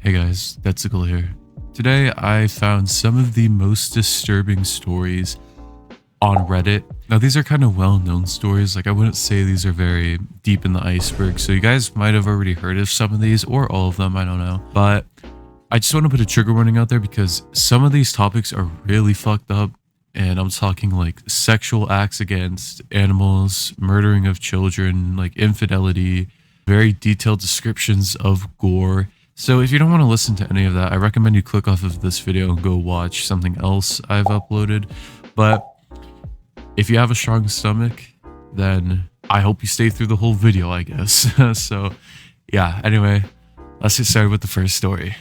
Hey guys, Detsicle here. Today I found some of the most disturbing stories on Reddit. Now these are kind of well-known stories, like I wouldn't say these are very deep in the iceberg, so you guys might have already heard of some of these or all of them, I don't know. But I just want to put a trigger warning out there because some of these topics are really fucked up, and I'm talking like sexual acts against animals, murdering of children, like infidelity, very detailed descriptions of gore. So if you don't want to listen to any of that, I recommend you click off of this video and go watch something else I've uploaded. But if you have a strong stomach, then I hope you stay through the whole video, I guess. So yeah, anyway, let's get started with the first story.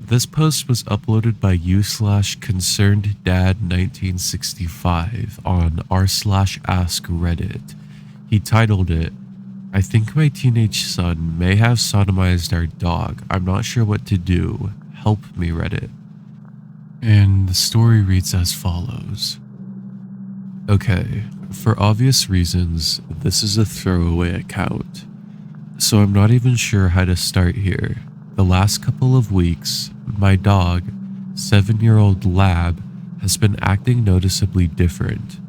This post was uploaded by u/ConcernedDad1965 on r/ask Reddit. He titled it, "I think my teenage son may have sodomized our dog. I'm not sure what to do. Help me, Reddit." And the story reads as follows. Okay, for obvious reasons, this is a throwaway account, so I'm not even sure how to start here. The last couple of weeks, my dog, 7-year-old Lab, has been acting noticeably different.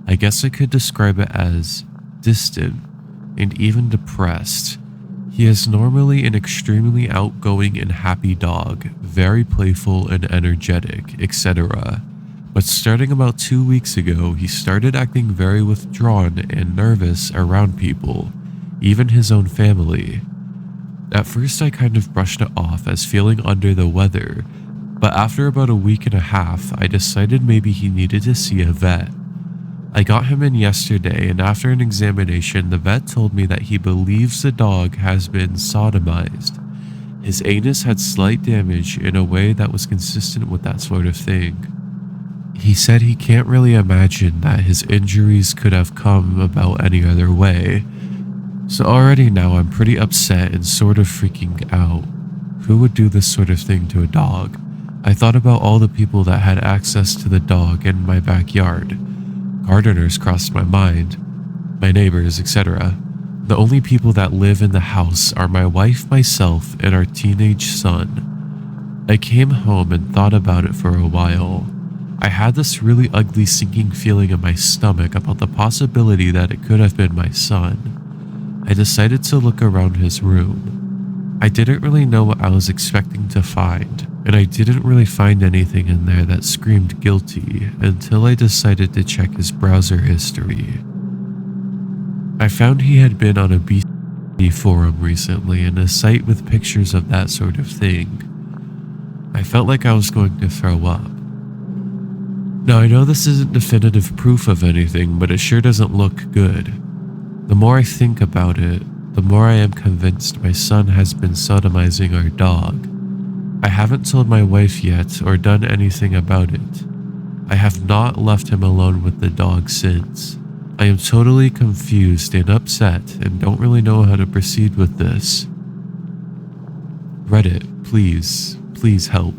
I guess I could describe it as distant and even depressed. He is normally an extremely outgoing and happy dog, very playful and energetic, etc. But starting about 2 weeks ago, he started acting very withdrawn and nervous around people, even his own family. At first I kind of brushed it off as feeling under the weather, but after about a week and a half, I decided maybe he needed to see a vet. I got him in yesterday, and after an examination, the vet told me that he believes the dog has been sodomized. His anus had slight damage in a way that was consistent with that sort of thing. He said he can't really imagine that his injuries could have come about any other way. So already now I'm pretty upset and sort of freaking out. Who would do this sort of thing to a dog? I thought about all the people that had access to the dog in my backyard. Gardeners crossed my mind, my neighbors, etc. The only people that live in the house are my wife, myself, and our teenage son. I came home and thought about it for a while. I had this really ugly sinking feeling in my stomach about the possibility that it could have been my son. I decided to look around his room. I didn't really know what I was expecting to find, and I didn't really find anything in there that screamed guilty until I decided to check his browser history. I found he had been on a BC forum recently, and a site with pictures of that sort of thing. I felt like I was going to throw up. Now I know this isn't definitive proof of anything, but it sure doesn't look good. The more I think about it, the more I am convinced my son has been sodomizing our dog. I haven't told my wife yet or done anything about it. I have not left him alone with the dog since. I am totally confused and upset and don't really know how to proceed with this. Reddit, please help.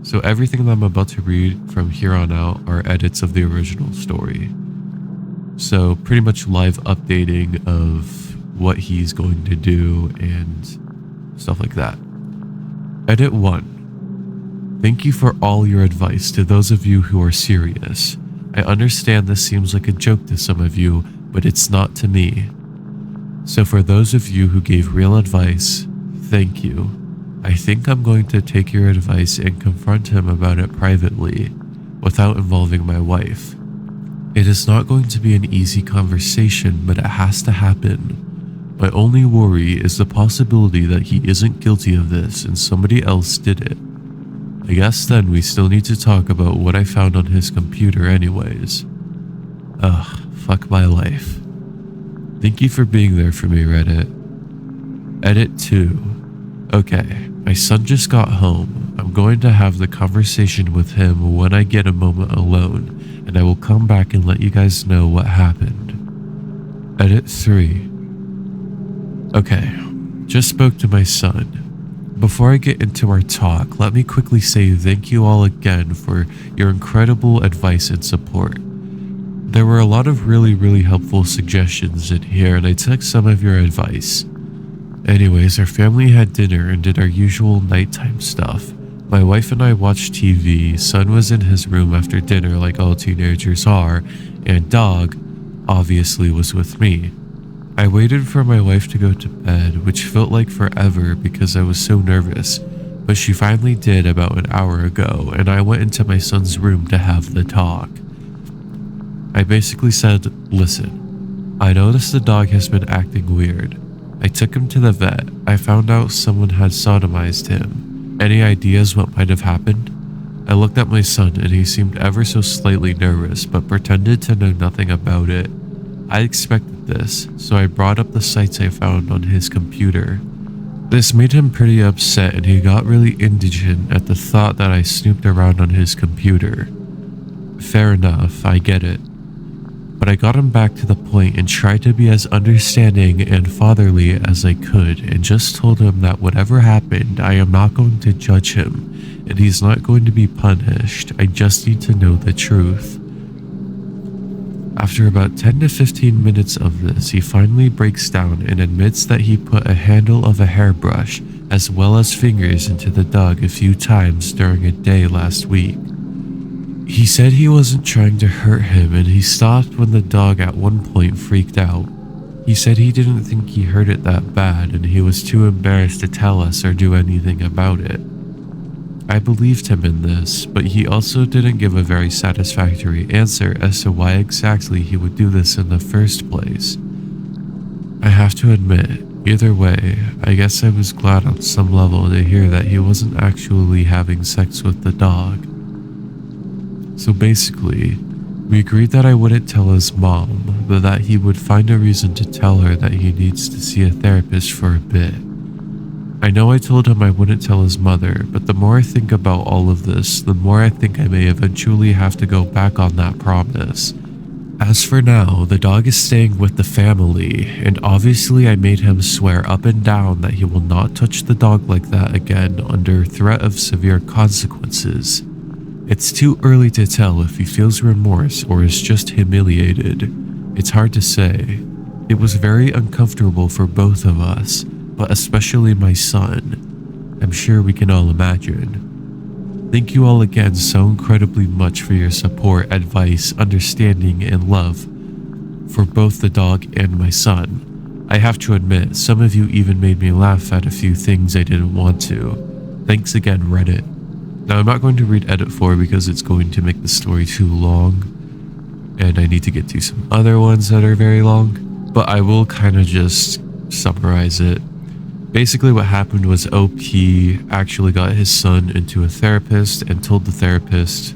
So everything that I'm about to read from here on out are edits of the original story. So pretty much live updating of what he's going to do and stuff like that. Edit 1. Thank you for all your advice to those of you who are serious. I understand this seems like a joke to some of you, but it's not to me. So for those of you who gave real advice, thank you. I think I'm going to take your advice and confront him about it privately, without involving my wife. It is not going to be an easy conversation, but it has to happen. My only worry is the possibility that he isn't guilty of this and somebody else did it. I guess then we still need to talk about what I found on his computer anyways. Ugh, fuck my life. Thank you for being there for me, Reddit. Edit 2. Okay, my son just got home. I'm going to have the conversation with him when I get a moment alone, and I will come back and let you guys know what happened. Edit 3. Okay, just spoke to my son. Before I get into our talk, let me quickly say thank you all again for your incredible advice and support. There were a lot of really helpful suggestions in here, and I took some of your advice. Anyways, our family had dinner and did our usual nighttime stuff. My wife and I watched TV, son was in his room after dinner like all teenagers are, and dog, obviously, was with me. I waited for my wife to go to bed, which felt like forever because I was so nervous, but she finally did about an hour ago, and I went into my son's room to have the talk. I basically said, listen, I noticed the dog has been acting weird. I took him to the vet. I found out someone had sodomized him. Any ideas what might have happened? I looked at my son and he seemed ever so slightly nervous, but pretended to know nothing about it. I expected this, so I brought up the sites I found on his computer. This made him pretty upset and he got really indigent at the thought that I snooped around on his computer. Fair enough, I get it. But I got him back to the point and tried to be as understanding and fatherly as I could, and just told him that whatever happened, I am not going to judge him, and he's not going to be punished. I just need to know the truth. After about 10 to 15 minutes of this, he finally breaks down and admits that he put a handle of a hairbrush as well as fingers into the dog a few times during a day last week. He said he wasn't trying to hurt him and he stopped when the dog at one point freaked out. He said he didn't think he hurt it that bad and he was too embarrassed to tell us or do anything about it. I believed him in this, but he also didn't give a very satisfactory answer as to why exactly he would do this in the first place. I have to admit, either way, I guess I was glad on some level to hear that he wasn't actually having sex with the dog. So basically, we agreed that I wouldn't tell his mom, but that he would find a reason to tell her that he needs to see a therapist for a bit. I know I told him I wouldn't tell his mother, but the more I think about all of this, the more I think I may eventually have to go back on that promise. As for now, the dog is staying with the family, and obviously I made him swear up and down that he will not touch the dog like that again under threat of severe consequences. It's too early to tell if he feels remorse or is just humiliated. It's hard to say. It was very uncomfortable for both of us, but especially my son. I'm sure we can all imagine. Thank you all again so incredibly much for your support, advice, understanding, and love for both the dog and my son. I have to admit, some of you even made me laugh at a few things I didn't want to. Thanks again, Reddit. Now, I'm not going to read Edit 4 because it's going to make the story too long, and I need to get to some other ones that are very long, but I will kind of just summarize it. Basically, what happened was OP actually got his son into a therapist and told the therapist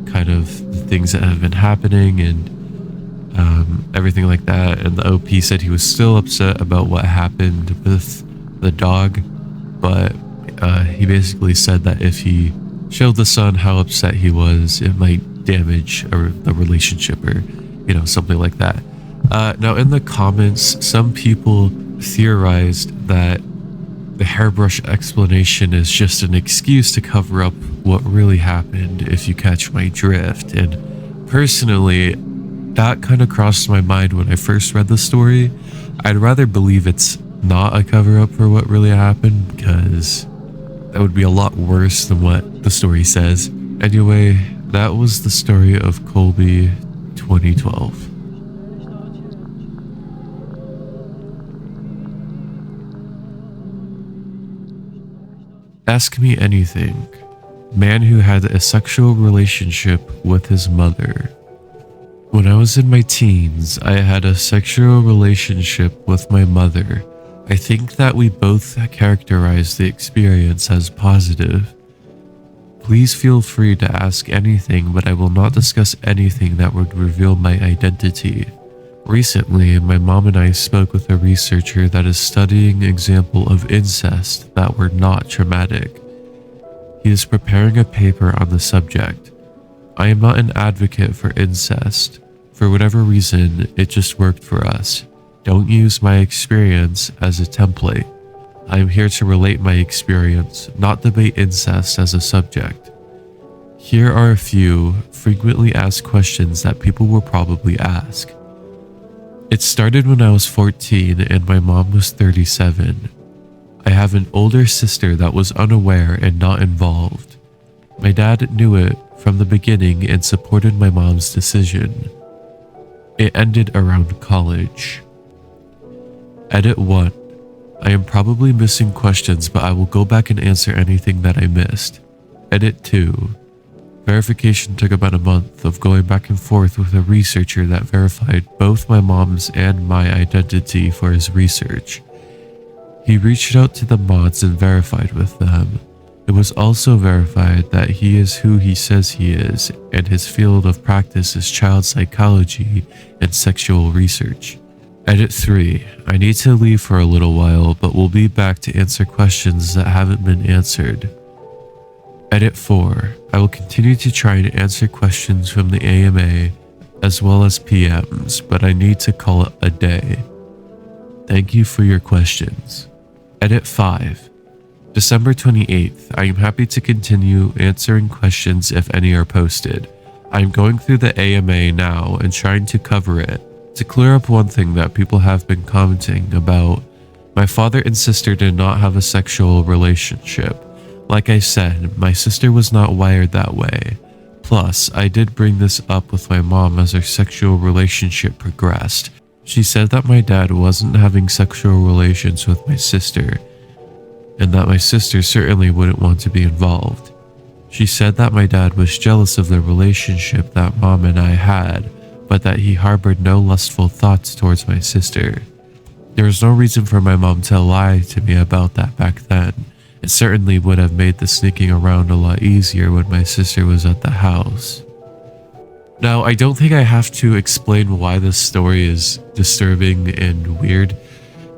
kind of the things that have been happening and everything like that, and the OP said he was still upset about what happened with the dog, but he basically said that if he showed the son how upset he was, it might damage the relationship or, something like that. Now, in the comments, some people theorized that the hairbrush explanation is just an excuse to cover up what really happened, if you catch my drift. And personally, that kind of crossed my mind when I first read the story. I'd rather believe it's not a cover-up for what really happened, because that would be a lot worse than what the story says. Anyway, that was the story of Colby 2012. Ask Me Anything. Man who had a sexual relationship with his mother. When I was in my teens, I had a sexual relationship with my mother. I think that we both characterize the experience as positive. Please feel free to ask anything, but I will not discuss anything that would reveal my identity. Recently, my mom and I spoke with a researcher that is studying an example of incest that were not traumatic. He is preparing a paper on the subject. I am not an advocate for incest. For whatever reason, it just worked for us. Don't use my experience as a template. I am here to relate my experience, not debate incest as a subject. Here are a few frequently asked questions that people will probably ask. It started when I was 14 and my mom was 37. I have an older sister that was unaware and not involved. My dad knew it from the beginning and supported my mom's decision. It ended around college. Edit 1. I am probably missing questions, but I will go back and answer anything that I missed. Edit 2. Verification took about a month of going back and forth with a researcher that verified both my mom's and my identity for his research. He reached out to the mods and verified with them. It was also verified that he is who he says he is, and his field of practice is child psychology and sexual research. Edit 3. I need to leave for a little while, but will be back to answer questions that haven't been answered. Edit 4. I will continue to try and answer questions from the AMA as well as PMs, but I need to call it a day. Thank you for your questions. Edit 5. December 28th. I am happy to continue answering questions if any are posted. I am going through the AMA now and trying to cover it. To clear up one thing that people have been commenting about, my father and sister did not have a sexual relationship. Like I said, my sister was not wired that way. Plus, I did bring this up with my mom as our sexual relationship progressed. She said that my dad wasn't having sexual relations with my sister, and that my sister certainly wouldn't want to be involved. She said that my dad was jealous of the relationship that mom and I had, but that he harbored no lustful thoughts towards my sister. There was no reason for my mom to lie to me about that back then. It certainly would have made the sneaking around a lot easier when my sister was at the house. Now, I don't think I have to explain why this story is disturbing and weird.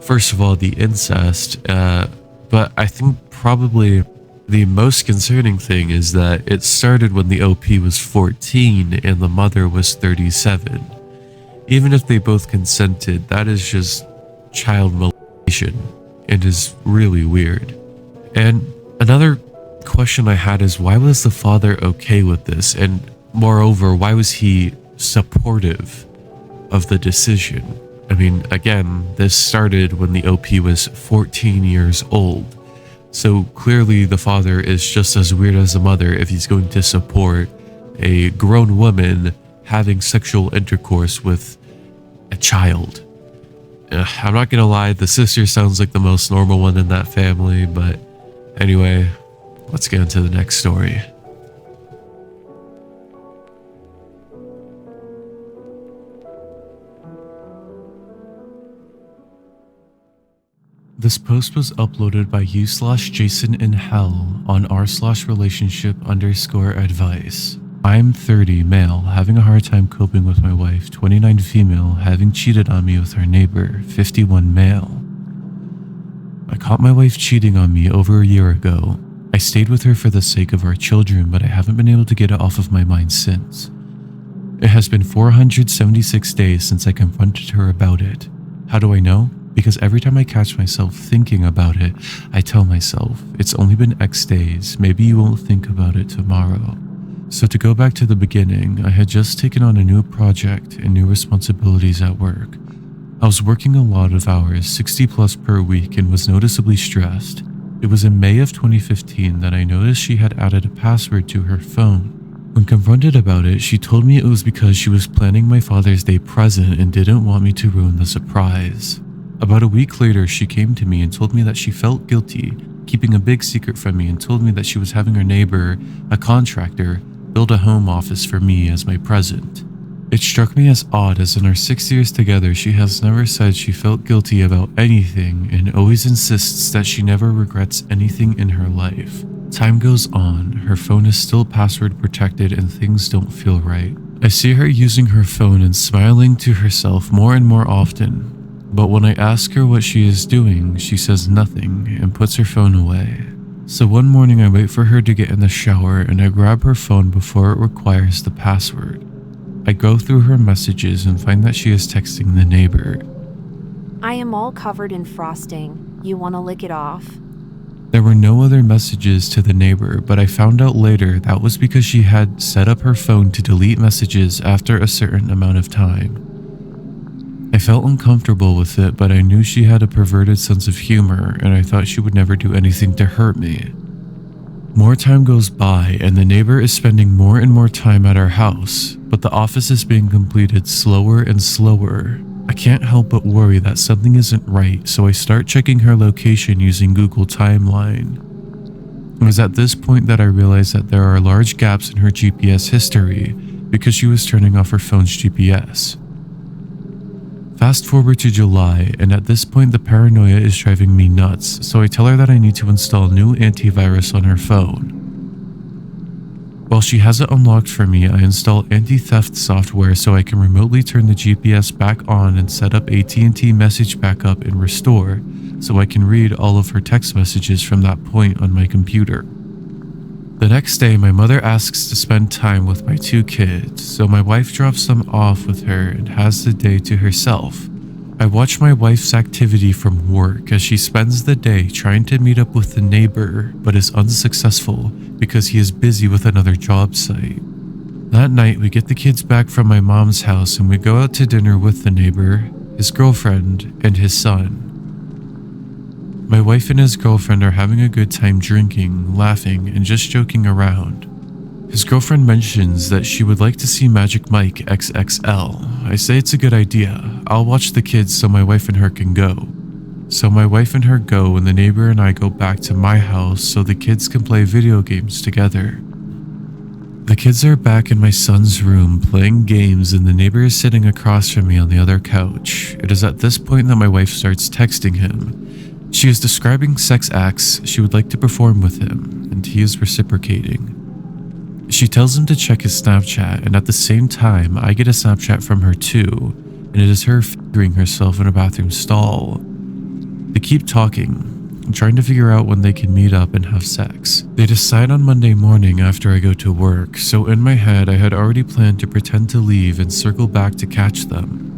First of all, the incest, but I think probably the most concerning thing is that it started when the OP was 14 and the mother was 37. Even if they both consented, that is just child molestation and is really weird. And another question I had is, why was the father okay with this? And moreover, why was he supportive of the decision? I mean, again, this started when the OP was 14 years old. So clearly the father is just as weird as the mother if he's going to support a grown woman having sexual intercourse with a child. I'm not gonna lie, the sister sounds like the most normal one in that family, but anyway, let's get into the next story. This post was uploaded by u/JasonInHell on r/relationship_advice. I'm 30 male, having a hard time coping with my wife, 29 female, having cheated on me with her neighbor, 51 male. I caught my wife cheating on me over a year ago. I stayed with her for the sake of our children, but I haven't been able to get it off of my mind since. It has been 476 days since I confronted her about it. How do I know? Because every time I catch myself thinking about it, I tell myself, it's only been X days, maybe you won't think about it tomorrow. So to go back to the beginning, I had just taken on a new project and new responsibilities at work. I was working a lot of hours, 60 plus per week, and was noticeably stressed. It was in May of 2015 that I noticed she had added a password to her phone. When confronted about it, she told me it was because she was planning my Father's Day present and didn't want me to ruin the surprise. About a week later, she came to me and told me that she felt guilty, keeping a big secret from me, and told me that she was having her neighbor, a contractor, build a home office for me as my present. It struck me as odd, as in our 6 years together, she has never said she felt guilty about anything and always insists that she never regrets anything in her life. Time goes on, her phone is still password protected and things don't feel right. I see her using her phone and smiling to herself more and more often. But when I ask her what she is doing, she says nothing and puts her phone away. So one morning I wait for her to get in the shower and I grab her phone before it requires the password. I go through her messages and find that she is texting the neighbor. I am all covered in frosting. You want to lick it off? There were no other messages to the neighbor, but I found out later that was because she had set up her phone to delete messages after a certain amount of time. I felt uncomfortable with it, but I knew she had a perverted sense of humor, and I thought she would never do anything to hurt me. More time goes by, and the neighbor is spending more and more time at our house, but the office is being completed slower and slower. I can't help but worry that something isn't right, so I start checking her location using Google Timeline. It was at this point that I realized that there are large gaps in her GPS history because she was turning off her phone's GPS. Fast forward to July, and at this point the paranoia is driving me nuts, so I tell her that I need to install new antivirus on her phone. While she has it unlocked for me, I install anti-theft software so I can remotely turn the GPS back on and set up AT&T message backup and restore so I can read all of her text messages from that point on my computer. The next day, my mother asks to spend time with my 2 kids, so my wife drops them off with her and has the day to herself. I watch my wife's activity from work as she spends the day trying to meet up with the neighbor, but is unsuccessful because he is busy with another job site. That night, we get the kids back from my mom's house and we go out to dinner with the neighbor, his girlfriend, and his son. My wife and his girlfriend are having a good time drinking, laughing, and just joking around. His girlfriend mentions that she would like to see Magic Mike XXL. I say it's a good idea. I'll watch the kids so my wife and her can go. So my wife and her go, and the neighbor and I go back to my house so the kids can play video games together. The kids are back in my son's room playing games, and the neighbor is sitting across from me on the other couch. It is at this point that my wife starts texting him. She is describing sex acts she would like to perform with him, and he is reciprocating. She tells him to check his Snapchat, and at the same time, I get a Snapchat from her too, and it is her fingering herself in a bathroom stall. They keep talking, trying to figure out when they can meet up and have sex. They decide on Monday morning after I go to work, so in my head I had already planned to pretend to leave and circle back to catch them.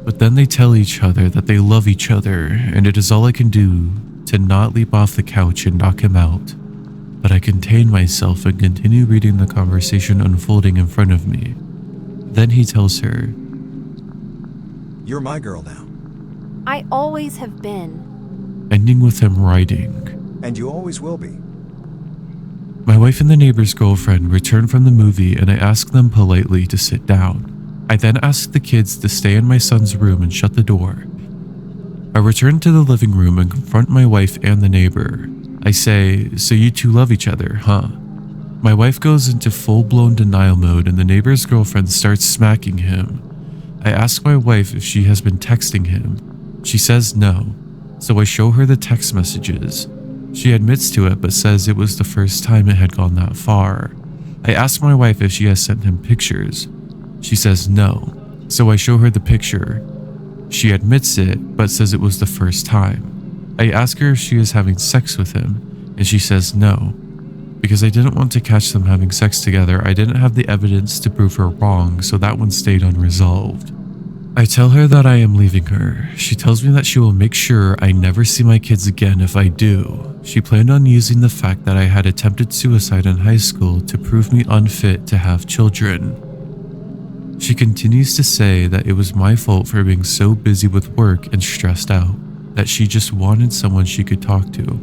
But then they tell each other that they love each other, and it is all I can do to not leap off the couch and knock him out. But I contain myself and continue reading the conversation unfolding in front of me. Then he tells her, "You're my girl now." I always have been. Ending with him writing, "And you always will be." My wife and the neighbor's girlfriend return from the movie, and I ask them politely to sit down. I then ask the kids to stay in my son's room and shut the door. I return to the living room and confront my wife and the neighbor. I say, "So you two love each other, huh?" My wife goes into full-blown denial mode, and the neighbor's girlfriend starts smacking him. I ask my wife if she has been texting him. She says no, so I show her the text messages. She admits to it but says it was the first time it had gone that far. I ask my wife if she has sent him pictures. She says no, so I show her the picture. She admits it but says it was the first time. I ask her if she is having sex with him, and she says no. Because I didn't want to catch them having sex together, I didn't have the evidence to prove her wrong, so that one stayed unresolved. I tell her that I am leaving her. She tells me that she will make sure I never see my kids again if I do. She planned on using the fact that I had attempted suicide in high school to prove me unfit to have children. She continues to say that it was my fault for being so busy with work and stressed out, that she just wanted someone she could talk to.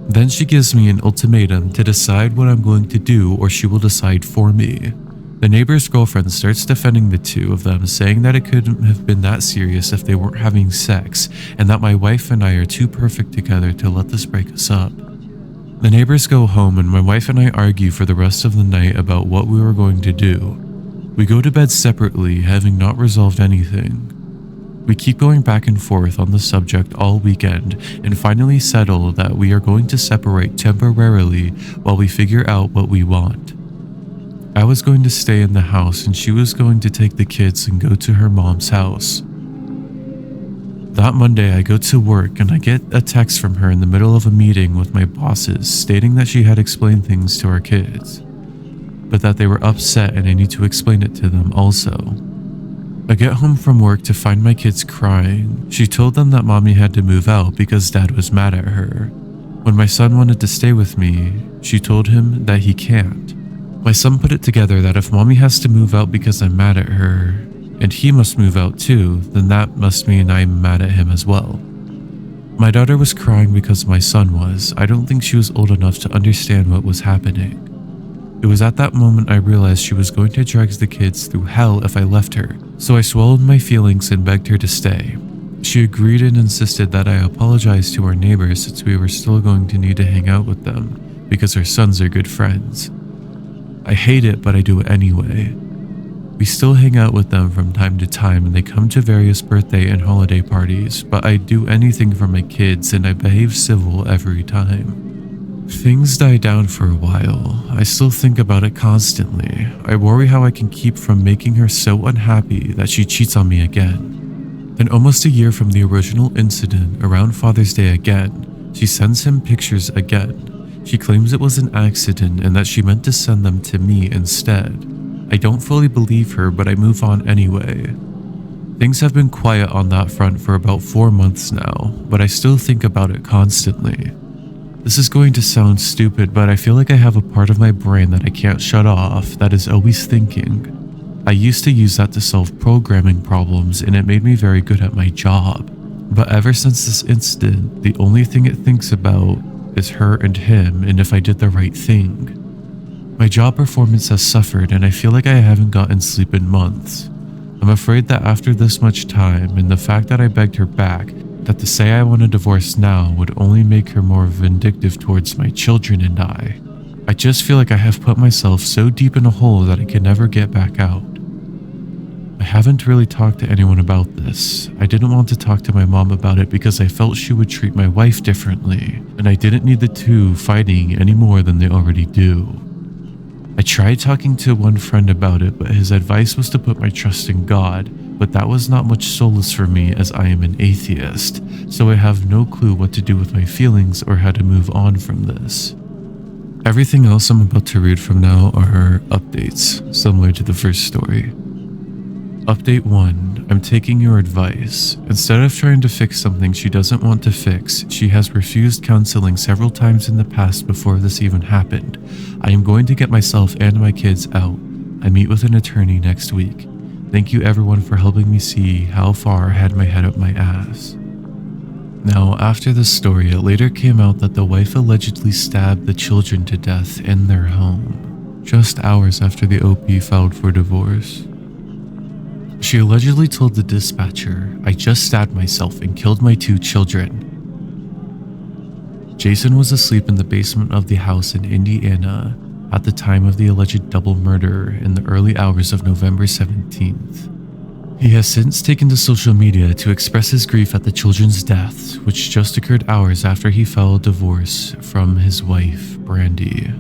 Then she gives me an ultimatum to decide what I'm going to do, or she will decide for me. The neighbor's girlfriend starts defending the two of them, saying that it couldn't have been that serious if they weren't having sex, and that my wife and I are too perfect together to let this break us up. The neighbors go home, and my wife and I argue for the rest of the night about what we were going to do. We go to bed separately, having not resolved anything. We keep going back and forth on the subject all weekend, and finally settle that we are going to separate temporarily while we figure out what we want. I was going to stay in the house, and she was going to take the kids and go to her mom's house. That Monday, I go to work, and I get a text from her in the middle of a meeting with my bosses stating that she had explained things to our kids, but that they were upset and I need to explain it to them also. I get home from work to find my kids crying. She told them that mommy had to move out because dad was mad at her. When my son wanted to stay with me, she told him that he can't. My son put it together that if mommy has to move out because I'm mad at her, and he must move out too, then that must mean I'm mad at him as well. My daughter was crying because my son was. I don't think she was old enough to understand what was happening. It was at that moment I realized she was going to drag the kids through hell if I left her, so I swallowed my feelings and begged her to stay. She agreed and insisted that I apologize to our neighbors since we were still going to need to hang out with them, because our sons are good friends. I hate it, but I do it anyway. We still hang out with them from time to time and they come to various birthday and holiday parties, but I do anything for my kids and I behave civil every time. Things die down for a while. I still think about it constantly. I worry how I can keep from making her so unhappy that she cheats on me again. Then almost a year from the original incident, around Father's Day again, she sends him pictures again. She claims it was an accident and that she meant to send them to me instead. I don't fully believe her, but I move on anyway. Things have been quiet on that front for about 4 months now, but I still think about it constantly. This is going to sound stupid, but I feel like I have a part of my brain that I can't shut off that is always thinking. I used to use that to solve programming problems and it made me very good at my job. But ever since this incident, the only thing it thinks about is her and him and if I did the right thing. My job performance has suffered and I feel like I haven't gotten sleep in months. I'm afraid that after this much time and the fact that I begged her back, that to say I want a divorce now would only make her more vindictive towards my children and I. I just feel like I have put myself so deep in a hole that I can never get back out. I haven't really talked to anyone about this. I didn't want to talk to my mom about it because I felt she would treat my wife differently, and I didn't need the two fighting any more than they already do. I tried talking to one friend about it, but his advice was to put my trust in God, but that was not much solace for me as I am an atheist, so I have no clue what to do with my feelings or how to move on from this. Everything else I'm about to read from now are updates, similar to the first story. Update 1. I'm taking your advice. Instead of trying to fix something she doesn't want to fix, she has refused counseling several times in the past before this even happened. I am going to get myself and my kids out. I meet with an attorney next week. Thank you everyone for helping me see how far I had my head up my ass. Now, after this story, it later came out that the wife allegedly stabbed the children to death in their home, just hours after the OP filed for divorce. She allegedly told the dispatcher, "I just stabbed myself and killed my 2 children." Jason was asleep in the basement of the house in Indiana at the time of the alleged double murder in the early hours of November 17th. He has since taken to social media to express his grief at the children's deaths, which just occurred hours after he filed divorce from his wife, Brandy.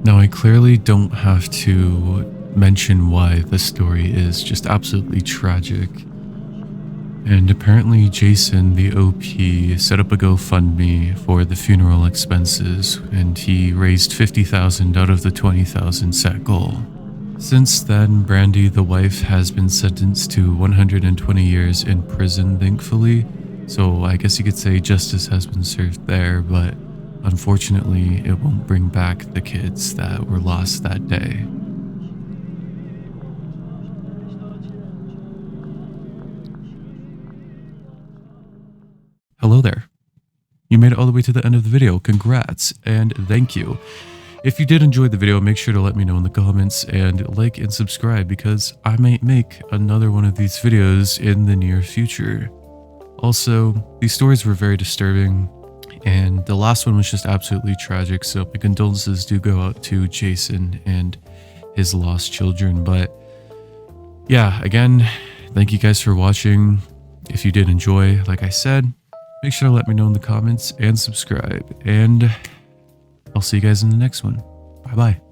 Now, I clearly don't have to mention why this story is just absolutely tragic. And apparently Jason, the OP, set up a GoFundMe for the funeral expenses, and he raised $50,000 out of the $20,000 set goal. Since then, Brandy, the wife, has been sentenced to 120 years in prison, thankfully, so I guess you could say justice has been served there, but unfortunately it won't bring back the kids that were lost that day. Hello there. You made it all the way to the end of the video. Congrats and thank you. If you did enjoy the video, make sure to let me know in the comments and like and subscribe because I might make another one of these videos in the near future. Also, these stories were very disturbing and the last one was just absolutely tragic, so my condolences do go out to Jason and his lost children. But yeah, again, thank you guys for watching. If you did enjoy, like I said, make sure to let me know in the comments and subscribe, and I'll see you guys in the next one. Bye bye.